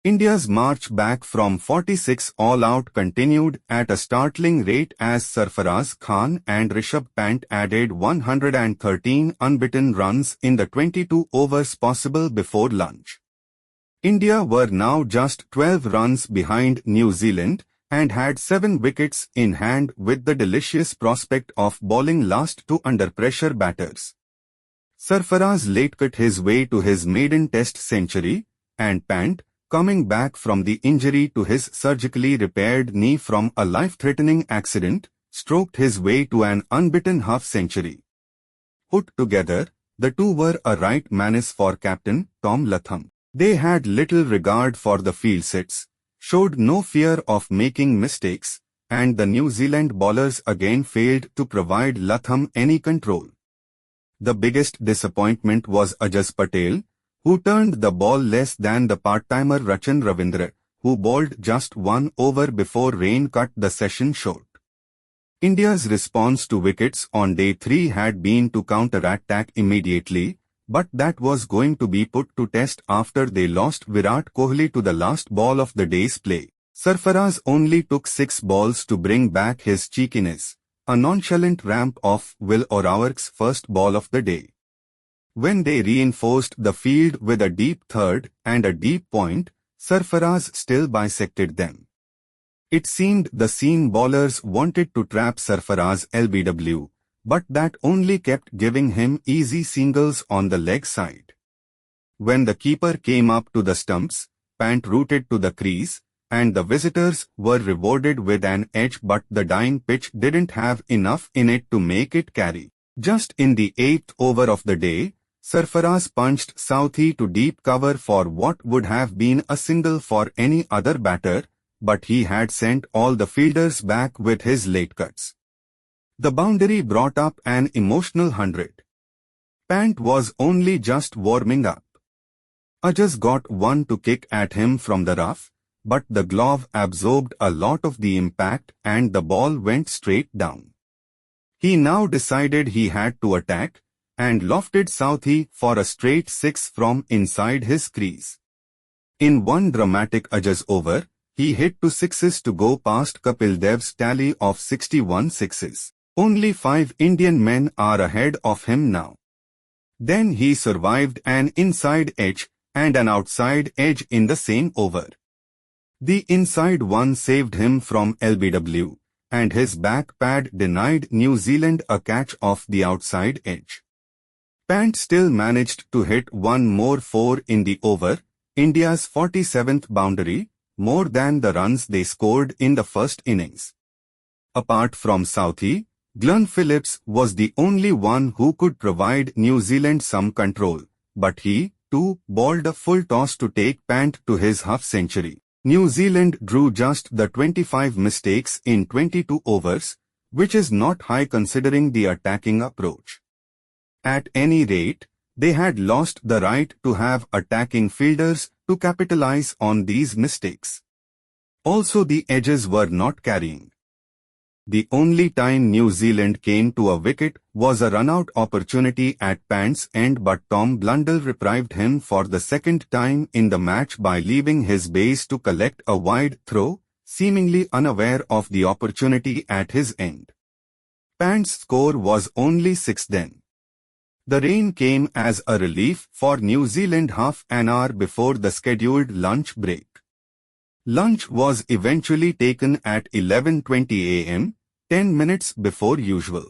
India's march back from 46 all-out continued at a startling rate as Sarfaraz Khan and Rishabh Pant added 113 unbeaten runs in the 22 overs possible before lunch. India were now just 12 runs behind New Zealand and had 7 wickets in hand with the delicious prospect of bowling last to under-pressure batters. Sarfaraz late cut his way to his maiden test century, and Pant, coming back from the injury to his surgically repaired knee from a life-threatening accident, stroked his way to an unbeaten half-century. Put together, the two were a right menace for captain Tom Latham. They had little regard for the field sets, showed no fear of making mistakes, and the New Zealand bowlers again failed to provide Latham any control. The biggest disappointment was Ajaz Patel, who turned the ball less than the part-timer Rachan Ravindra, who bowled just 1 over before rain cut the session short. India's response to wickets on day 3 had been to counter-attack immediately, but that was going to be put to test after they lost Virat Kohli to the last ball of the day's play. Sarfaraz only took 6 balls to bring back his cheekiness, a nonchalant ramp off Will O'Rourke's first ball of the day. When they reinforced the field with a deep third and a deep point, Sarfaraz still bisected them. It seemed the seam bowlers wanted to trap Sarfaraz LBW, but that only kept giving him easy singles on the leg side. When the keeper came up to the stumps, Pant rooted to the crease, and the visitors were rewarded with an edge, but the dying pitch didn't have enough in it to make it carry. Just in the 8th over of the day, Sarfaraz punched Southee to deep cover for what would have been a single for any other batter, but he had sent all the fielders back with his late cuts. The boundary brought up an emotional 100. Pant was only just warming up. Ajaz got one to kick at him from the rough, but the glove absorbed a lot of the impact and the ball went straight down. He now decided he had to attack, and lofted Southee for a straight 6 from inside his crease. In one dramatic Ajaz over, he hit 2 sixes to go past Kapil Dev's tally of 61 sixes. Only 5 Indian men are ahead of him now. Then he survived an inside edge and an outside edge in the same over. The inside one saved him from LBW, and his back pad denied New Zealand a catch off the outside edge. Pant still managed to hit one more 4 in the over, India's 47th boundary, more than the runs they scored in the first innings. Apart from Southee, Glenn Phillips was the only one who could provide New Zealand some control, but he, too, bowled a full toss to take Pant to his half-century. New Zealand drew just the 25 mistakes in 22 overs, which is not high considering the attacking approach. At any rate, they had lost the right to have attacking fielders to capitalize on these mistakes. Also, the edges were not carrying. The only time New Zealand came to a wicket was a run-out opportunity at Pant's end, but Tom Blundell reprieved him for the second time in the match by leaving his base to collect a wide throw, seemingly unaware of the opportunity at his end. Pant's score was only 6 then. The rain came as a relief for New Zealand half an hour before the scheduled lunch break. Lunch was eventually taken at 11:20 a.m., 10 minutes before usual.